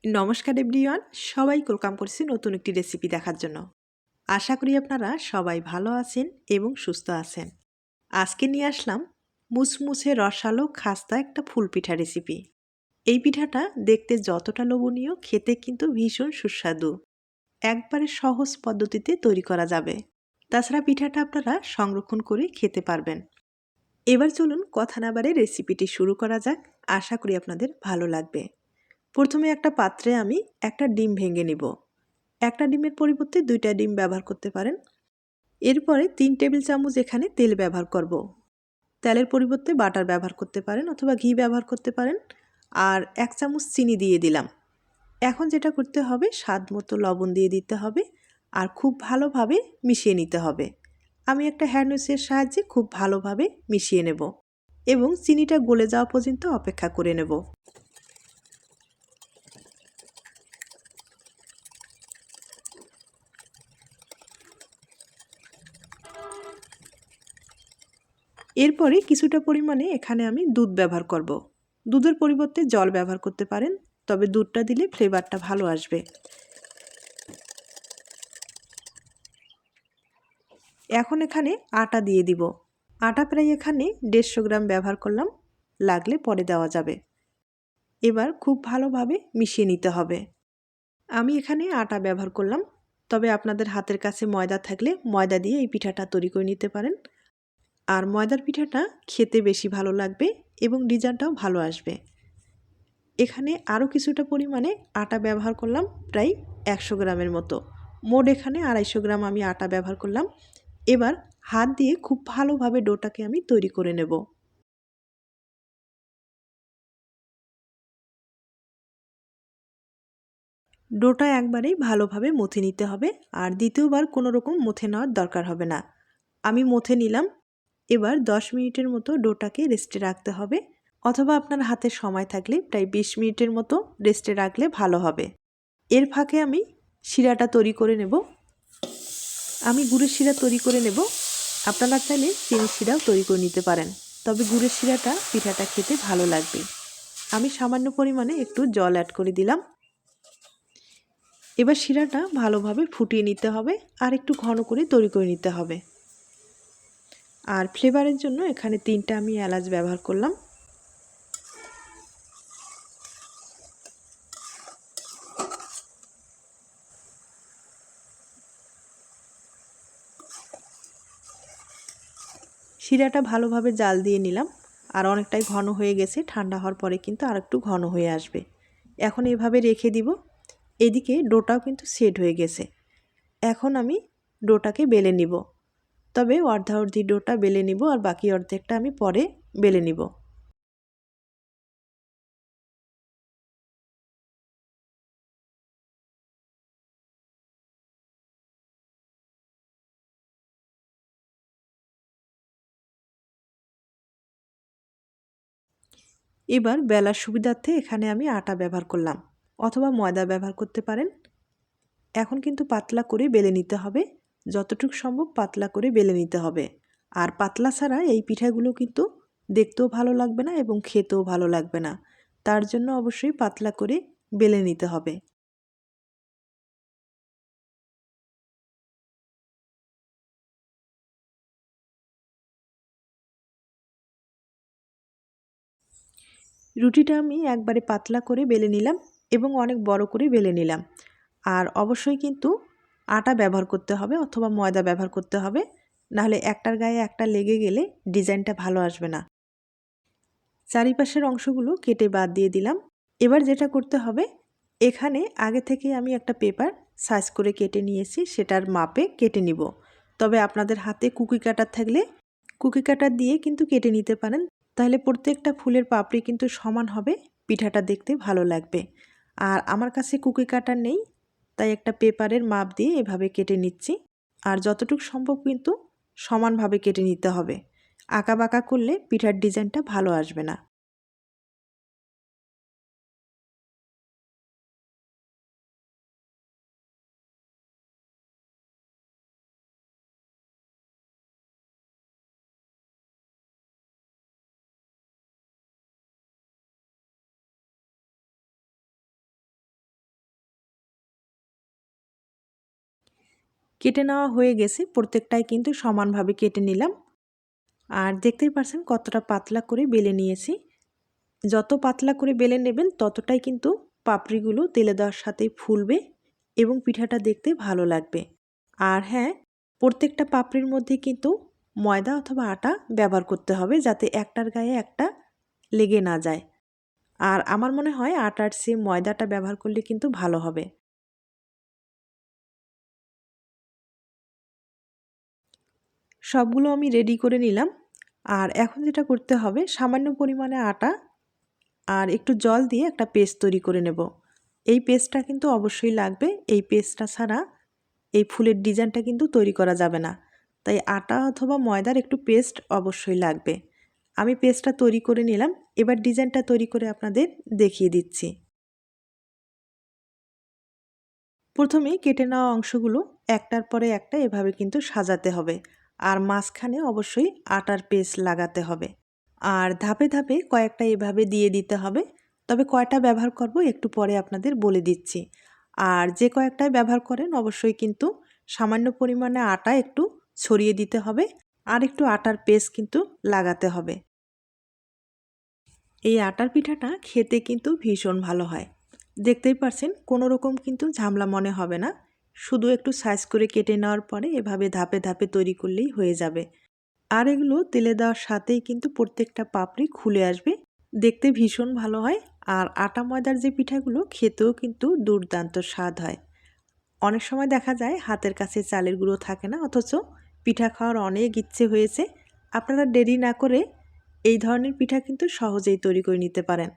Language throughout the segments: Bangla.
নমস্কার এভরিওয়ান, সবাই ওয়েলকাম করছি নতুন একটি রেসিপি দেখার জন্য। আশা করি আপনারা সবাই ভালো আছেন এবং সুস্থ আছেন। আজকে নিয়ে আসলাম মুসমুসে রসালো খাস্তা একটা ফুল পিঠা রেসিপি। এই পিঠাটা দেখতে যতটা লোভনীয়, খেতে কিন্তু ভীষণ সুস্বাদু। একবারে সহজ পদ্ধতিতে তৈরি করা যাবে। তাছাড়া পিঠাটা আপনারা সংরক্ষণ করে খেতে পারবেন। এবার চলুন কথা না বাড়ে রেসিপিটি শুরু করা যাক। আশা করি আপনাদের ভালো লাগবে। প্রথমে একটা পাত্রে আমি একটা ডিম ভেঙে নিব। একটা ডিমের পরিবর্তে 2টা ডিম ব্যবহার করতে পারেন। এরপরে 3 টেবিল চামচ এখানে তেল ব্যবহার করব। তেলের পরিবর্তে বাটার ব্যবহার করতে পারেন অথবা ঘি ব্যবহার করতে পারেন। আর 1 চামচ চিনি দিয়ে দিলাম। এখন যেটা করতে হবে, স্বাদ মতো লবণ দিয়ে দিতে হবে আর খুব ভালোভাবে মিশিয়ে নিতে হবে। আমি একটা হ্যান্ড উইচের সাহায্যে খুব ভালোভাবে মিশিয়ে নেব এবং চিনিটা গলে যাওয়া পর্যন্ত অপেক্ষা করে নেব। এরপরে কিছুটা পরিমাণে এখানে আমি দুধ ব্যবহার করব। দুধের পরিবর্তে জল ব্যবহার করতে পারেন, তবে দুধটা দিলে ফ্লেভারটা ভালো আসবে। এখন এখানে আটা দিয়ে দিব। আটা প্রায় এখানে 150 গ্রাম ব্যবহার করলাম, লাগলে পরে দেওয়া যাবে। এবার খুব ভালোভাবে মিশিয়ে নিতে হবে। আমি এখানে আটা ব্যবহার করলাম, তবে আপনাদের হাতের কাছে ময়দা থাকলে ময়দা দিয়ে এই পিঠাটা তৈরি করে নিতে পারেন। আর ময়দার পিঠাটা খেতে বেশি ভালো লাগবে এবং ডিজাইনটাও ভালো আসবে। এখানে আরও কিছুটা পরিমাণে আটা ব্যবহার করলাম, প্রায় 100 গ্রামের মতো। মোট এখানে 250 গ্রাম আমি আটা ব্যবহার করলাম। এবার হাত দিয়ে খুব ভালোভাবে ডোটাকে আমি তৈরি করে নেব। ডোটা একবারেই ভালোভাবে মথে নিতে হবে আর দ্বিতীয়বার কোনো রকম মথে নেওয়ার দরকার হবে না। আমি মথে নিলাম। এবার 10 মিনিটের মতো ডোটাকে রেস্টে রাখতে হবে, অথবা আপনার হাতে সময় থাকলে প্রায় 20 মিনিটের মতো রেস্টে রাখলে ভালো হবে। এর ফাঁকে আমি শিরাটা তৈরি করে নেব। আমি গুড়ের শিরা তৈরি করে নেব। আপনারা চাইলে চিনির শিরাও তৈরি করে নিতে পারেন, তবে গুড়ের শিরাটা পিঠাটা খেতে ভালো লাগবে। আমি সামান্য পরিমাণে একটু জল অ্যাড করে দিলাম। এবার শিরাটা ভালোভাবে ফুটিয়ে নিতে হবে আর একটু ঘন করে তৈরি করে নিতে হবে। আর ফ্লেভারের জন্য এখানে 3টা আমি এলাচ ব্যবহার করলাম। শিরাটা ভালোভাবে জাল দিয়ে নিলাম আর অনেকটাই ঘন হয়ে গেছে। ঠান্ডা হওয়ার পরে কিন্তু আর একটু ঘন হয়ে আসবে। এখন এভাবে রেখে দিব। এদিকে ডোটাও কিন্তু সেট হয়ে গেছে। এখন আমি ডোটাকে বেলে নিব, তবে অর্ধাঅর্ধি ডোটা বেলে নিব আর বাকি অর্ধেকটা আমি পরে বেলে নিব। এবার বেলার সুবিধার্থে এখানে আমি আটা ব্যবহার করলাম, অথবা ময়দা ব্যবহার করতে পারেন। এখন কিন্তু পাতলা করে বেলে নিতে হবে, যতটুকু সম্ভব পাতলা করে বেলে নিতে হবে। আর পাতলা ছাড়া এই পিঠাগুলো কিন্তু দেখতেও ভালো লাগবে না এবং খেতেও ভালো লাগবে না। তার জন্য অবশ্যই পাতলা করে বেলে নিতে হবে। রুটিটা আমি একবারে পাতলা করে বেলে নিলাম এবং অনেক বড় করে বেলে নিলাম। আর অবশ্যই কিন্তু আটা ব্যবহার করতে হবে অথবা ময়দা ব্যবহার করতে হবে, নাহলে একটার গায়ে একটা লেগে গেলে ডিজাইনটা ভালো আসবে না। চারিপাশের অংশগুলো কেটে বাদ দিয়ে দিলাম। এবার যেটা করতে হবে, এখানে আগে থেকে আমি একটা পেপার সাইজ করে কেটে নিয়েছি, সেটার মাপে কেটে নিব। তবে আপনাদের হাতে কুকি কাটার থাকলে কুকি কাটার দিয়ে কিন্তু কেটে নিতে পারেন, তাহলে প্রত্যেকটা ফুলের পাপড়ি কিন্তু সমান হবে, পিঠাটা দেখতে ভালো লাগবে। আর আমার কাছে কুকি কাটার নেই, তাই একটা পেপারের মাপ দিয়ে এভাবে কেটে নিচ্ছি। আর যতটুকু সম্ভব কিন্তু সমানভাবে কেটে নিতে হবে। আঁকা বাঁকা করলে পিঠার ডিজাইনটা ভালো আসবে না। কেটে নেওয়া হয়ে গেছে, প্রত্যেকটাই কিন্তু সমানভাবে কেটে নিলাম। আর দেখতেই পাচ্ছেন কতটা পাতলা করে বেলে নিয়েছি। যত পাতলা করে বেলে নেবেন ততটাই কিন্তু পাপড়িগুলো তেলে দেওয়ার সাথেই ফুলবে এবং পিঠাটা দেখতে ভালো লাগবে। আর হ্যাঁ, প্রত্যেকটা পাপড়ির মধ্যে কিন্তু ময়দা অথবা আটা ব্যবহার করতে হবে, যাতে একটার গায়ে একটা লেগে না যায়। আর আমার মনে হয় আটার চেয়ে ময়দাটা ব্যবহার করলে কিন্তু ভালো হবে। সবগুলো আমি রেডি করে নিলাম। আর এখন যেটা করতে হবে, সামান্য পরিমাণে আটা আর একটু জল দিয়ে একটা পেস্ট তৈরি করে নেব। এই পেস্টটা কিন্তু অবশ্যই লাগবে। এই পেস্টটা ছাড়া এই ফুলের ডিজাইনটা কিন্তু তৈরি করা যাবে না। তাই আটা অথবা ময়দার একটু পেস্ট অবশ্যই লাগবে। আমি পেস্টটা তৈরি করে নিলাম। এবার ডিজাইনটা তৈরি করে আপনাদের দেখিয়ে দিচ্ছি। প্রথমে কেটে নেওয়া অংশগুলো একটার পরে একটা এভাবে কিন্তু সাজাতে হবে। আর মাঝখানে অবশ্যই আটার পেস্ট লাগাতে হবে। আর ধাপে ধাপে কয়েকটা এভাবে দিয়ে দিতে হবে। তবে কয়টা ব্যবহার করব একটু পরে আপনাদের বলে দিচ্ছি। আর যে কয়েকটায় ব্যবহার করেন অবশ্যই কিন্তু সামান্য পরিমাণে আটা একটু ছড়িয়ে দিতে হবে। আর একটু আটার পেস্ট কিন্তু লাগাতে হবে। এই আটার পিঠাটা খেতে কিন্তু ভীষণ ভালো হয়। দেখতেই পারছেন কোনো রকম কিন্তু ঝামেলা মনে হবে না। শুধু একটু সাইজ করে কেটে নেওয়ার পরে এভাবে ধাপে ধাপে তৈরি করলেই হয়ে যাবে। আর এগুলো তেলে দেওয়ার সাথেই কিন্তু প্রত্যেকটা পাপড়ি খুলে আসবে। দেখতে ভীষণ ভালো হয়। আর আটা ময়দার যে পিঠাগুলো খেতেও কিন্তু দুর্দান্ত স্বাদ হয়। অনেক সময় দেখা যায় হাতের কাছে চালের গুঁড়ো থাকে না, অথচ পিঠা খাওয়ার অনেক ইচ্ছে হয়েছে। আপনারা দেরি না করে এই ধরনের পিঠা কিন্তু সহজেই তৈরি করে নিতে পারেন।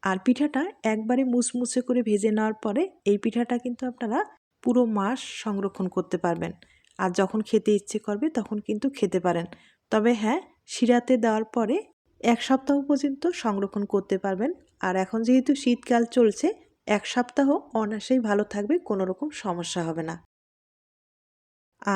আর পিঠাটা একবারে মুচমুচে করে ভেজে নেওয়ার পরে এই পিঠাটা কিন্তু আপনারা পুরো মাস সংরক্ষণ করতে পারবেন। আর যখন খেতে ইচ্ছে করবে তখন কিন্তু খেতে পারেন। তবে হ্যাঁ, শিরাতে দেওয়ার পরে ১ সপ্তাহ পর্যন্ত সংরক্ষণ করতে পারবেন। আর এখন যেহেতু শীতকাল চলছে, ১ সপ্তাহ অনায়াসেই ভালো থাকবে, কোনো রকম সমস্যা হবে না।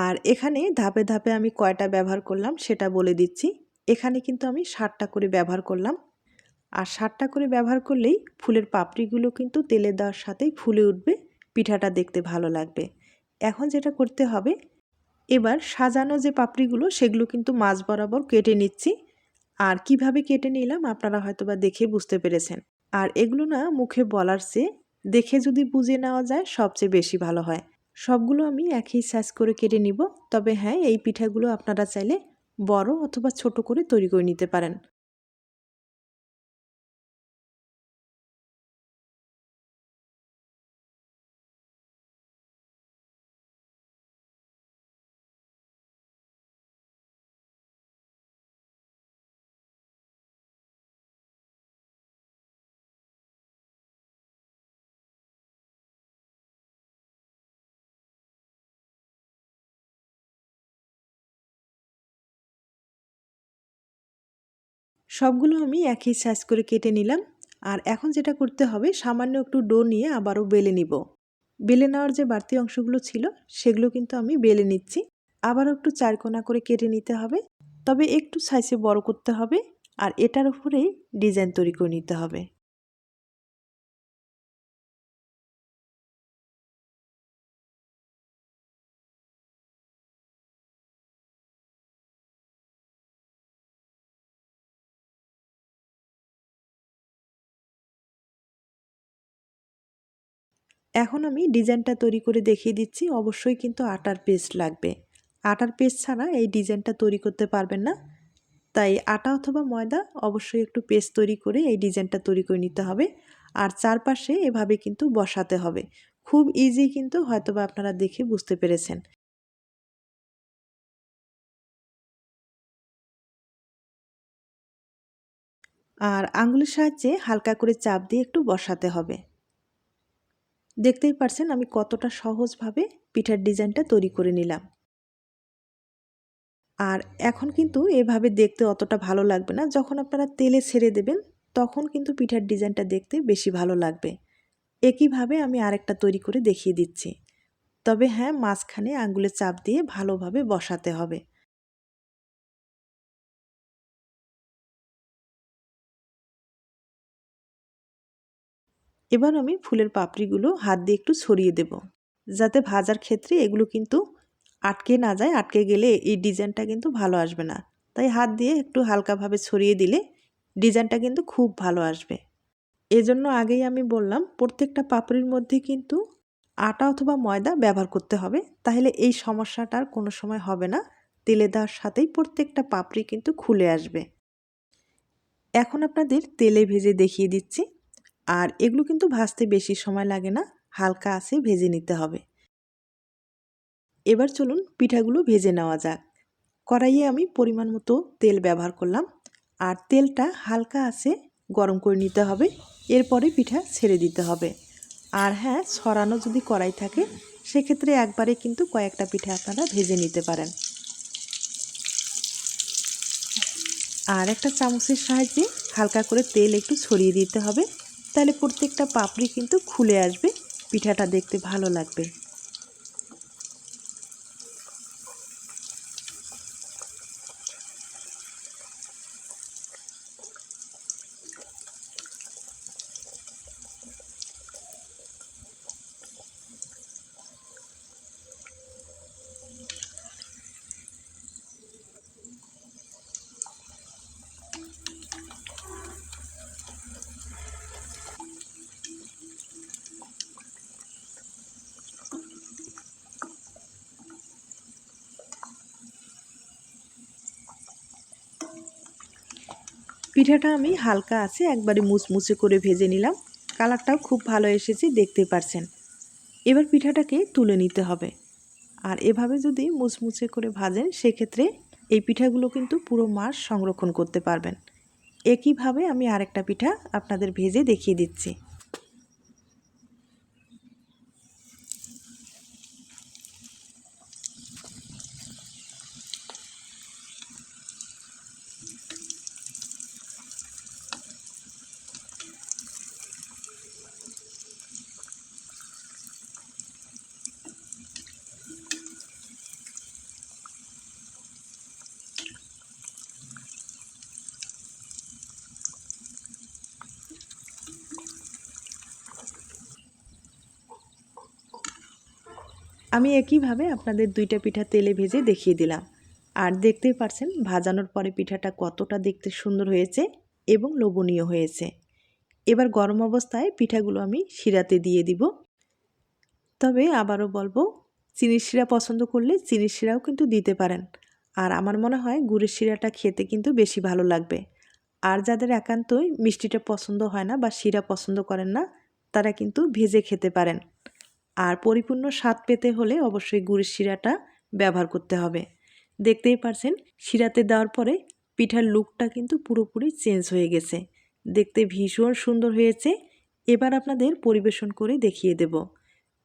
আর এখানে ধাপে ধাপে আমি কয়টা ব্যবহার করলাম সেটা বলে দিচ্ছি। এখানে কিন্তু আমি ৭টা করে ব্যবহার করলাম। আর ৭টা করে ব্যবহার করলেই ফুলের পাপড়িগুলো কিন্তু তেলে দেওয়ার সাথেই ফুলে উঠবে, পিঠাটা দেখতে ভালো লাগবে। এখন যেটা করতে হবে, এবার সাজানো যে পাপড়িগুলো সেগুলো কিন্তু মাঝ বরাবর কেটে নিচ্ছি। আর কিভাবে কেটে নিলাম আপনারা হয়তোবা দেখে বুঝতে পেরেছেন। আর এগুলো না মুখে বলার চেয়ে দেখে যদি বুঝে নেওয়া যায় সবচেয়ে বেশি ভালো হয়। সবগুলো আমি একই সাইজ করে কেটে নিব। তবে হ্যাঁ, এই পিঠাগুলো আপনারা চাইলে বড় অথবা ছোট করে তৈরি করে নিতে পারেন। সবগুলো আমি একই সাইজ করে কেটে নিলাম। আর এখন যেটা করতে হবে, সামান্য একটু ডো নিয়ে আবারও বেলে নিব। বেলে নেওয়ার যে বাড়তি অংশগুলো ছিল সেগুলো কিন্তু আমি বেলে নিচ্ছি। আবারও একটু চারকোনা করে কেটে নিতে হবে। তবে একটু সাইজে বড় করতে হবে। আর এটার উপরেই ডিজাইন তৈরি করে নিতে হবে। এখন আমি ডিজাইনটা তৈরি করে দেখিয়ে দিচ্ছি। অবশ্যই কিন্তু আটার পেস্ট লাগবে। আটার পেস্ট ছাড়া এই ডিজাইনটা তৈরি করতে পারবেন না। তাই আটা অথবা ময়দা অবশ্যই একটু পেস্ট তৈরি করে এই ডিজাইনটা তৈরি করে নিতে হবে। আর চারপাশে এভাবে কিন্তু বসাতে হবে। খুব ইজি, কিন্তু হয়তোবা আপনারা দেখে বুঝতে পেরেছেন। আর আঙ্গুলের সাহায্যে হালকা করে চাপ দিয়ে একটু বসাতে হবে। দেখতেই পারছেন আমি কতটা সহজভাবে পিঠার ডিজাইনটা তৈরি করে নিলাম। আর এখন কিন্তু এভাবে দেখতে অতটা ভালো লাগবে না। যখন আপনারা তেলে ছেড়ে দেবেন তখন কিন্তু পিঠার ডিজাইনটা দেখতে বেশি ভালো লাগবে। একইভাবে আমি আরেকটা তৈরি করে দেখিয়ে দিচ্ছি। তবে হ্যাঁ, মাঝখানে আঙ্গুলে চাপ দিয়ে ভালোভাবে বসাতে হবে। এবার আমি ফুলের পাপড়িগুলো হাত দিয়ে একটু ছড়িয়ে দেব, যাতে ভাজার ক্ষেত্রে এগুলো কিন্তু আটকে না যায়, আটকে গেলে এই ডিজাইনটা কিন্তু ভালো আসবে না। তাই হাত দিয়ে একটু হালকাভাবে ছড়িয়ে দিলে ডিজাইনটা কিন্তু খুব ভালো আসবে। এজন্য আগেই আমি বললাম প্রত্যেকটা পাপড়ির মধ্যে কিন্তু আটা অথবা ময়দা ব্যবহার করতে হবে, তাহলে এই সমস্যাটা আর কোনো সময় হবে না। তেলে দেওয়ার সাথেই প্রত্যেকটা পাপড়ি কিন্তু খুলে আসবে। এখন আপনাদের তেলে ভেজে দেখিয়ে দিচ্ছি। আর এগুলো কিন্তু ভাজতে বেশি সময় লাগে না, হালকা আঁচে ভেজে নিতে হবে। এবার চলুন পিঠাগুলো ভেজে নেওয়া যাক। কড়াইয়ে আমি পরিমাণ মতো তেল ব্যবহার করলাম, আর তেলটা হালকা আঁচে গরম করে নিতে হবে। এরপরে পিঠা ছেড়ে দিতে হবে। আর হ্যাঁ, ছড়ানো যদি কড়াই থাকে সেক্ষেত্রে একবারে কিন্তু কয়েকটা পিঠা আপনারা ভেজে নিতে পারেন। আর একটা চামচের সাহায্যে হালকা করে তেল একটু ছড়িয়ে দিতে হবে, তাহলে প্রত্যেকটা পাপড়ি কিন্তু খুলে আসবে, পিঠাটা দেখতে ভালো লাগবে। পিঠাটা আমি হালকা আছে একবারে মুচমুচে করে ভেজে নিলাম। কালারটাও খুব ভালো এসেছে, দেখতে পারছেন। এবার পিঠাটাকে তুলে নিতে হবে। আর এভাবে যদি মুচমুচে করে ভাজেন সেক্ষেত্রে এই পিঠাগুলো কিন্তু পুরো মাস সংরক্ষণ করতে পারবেন। একইভাবে আমি আরেকটা পিঠা আপনাদের ভেজে দেখিয়ে দিচ্ছি। আমি একইভাবে আপনাদের দুইটা পিঠা তেলে ভেজে দেখিয়ে দিলাম। আর দেখতেই পারছেন ভাজানোর পরে পিঠাটা কতটা দেখতে সুন্দর হয়েছে এবং লোভনীয় হয়েছে। এবার গরম অবস্থায় পিঠাগুলো আমি শিরাতে দিয়ে দিব। তবে আবারও বলবো, চিনির শিরা পছন্দ করলে চিনির শিরাও কিন্তু দিতে পারেন। আর আমার মনে হয় গুড়ের শিরাটা খেতে কিন্তু বেশি ভালো লাগবে। আর যাদের একান্তই মিষ্টিটা পছন্দ হয় না বা শিরা পছন্দ করেন না, তারা কিন্তু ভেজে খেতে পারেন। আর পরিপূর্ণ স্বাদ পেতে হলে অবশ্যই গুড়ের শিরাটা ব্যবহার করতে হবে। দেখতেই পারছেন শিরাতে দেওয়ার পরে পিঠার লুকটা কিন্তু পুরোপুরি চেঞ্জ হয়ে গেছে, দেখতে ভীষণ সুন্দর হয়েছে। এবার আপনাদের পরিবেশন করে দেখিয়ে দেব।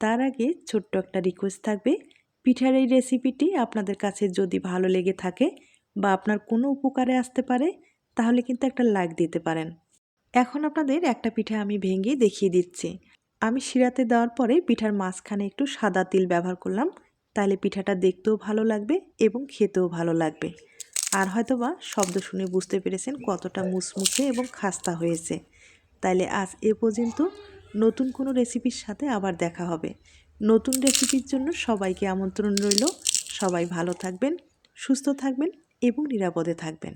তার আগে ছোট্ট একটা রিকোয়েস্ট থাকবে, পিঠার এই রেসিপিটি আপনাদের কাছে যদি ভালো লেগে থাকে বা আপনার কোনো উপকারে আসতে পারে তাহলে কিন্তু একটা লাইক দিতে পারেন। এখন আপনাদের একটা পিঠা আমি ভেঙে দেখিয়ে দিচ্ছি। আমি শিরাতে দেওয়ার পরে পিঠার মাঝখানে একটু সাদা তিল ব্যবহার করলাম, তাহলে পিঠাটা দেখতেও ভালো লাগবে এবং খেতেও ভালো লাগবে। আর হয়তোবা শব্দ শুনে বুঝতে পেরেছেন কতটা মুচমুচে এবং খাস্তা হয়েছে। তাইলে আজ এ পর্যন্ত, নতুন কোনো রেসিপির সাথে আবার দেখা হবে। নতুন রেসিপির জন্য সবাইকে আমন্ত্রণ রইল। সবাই ভালো থাকবেন, সুস্থ থাকবেন এবং নিরাপদে থাকবেন।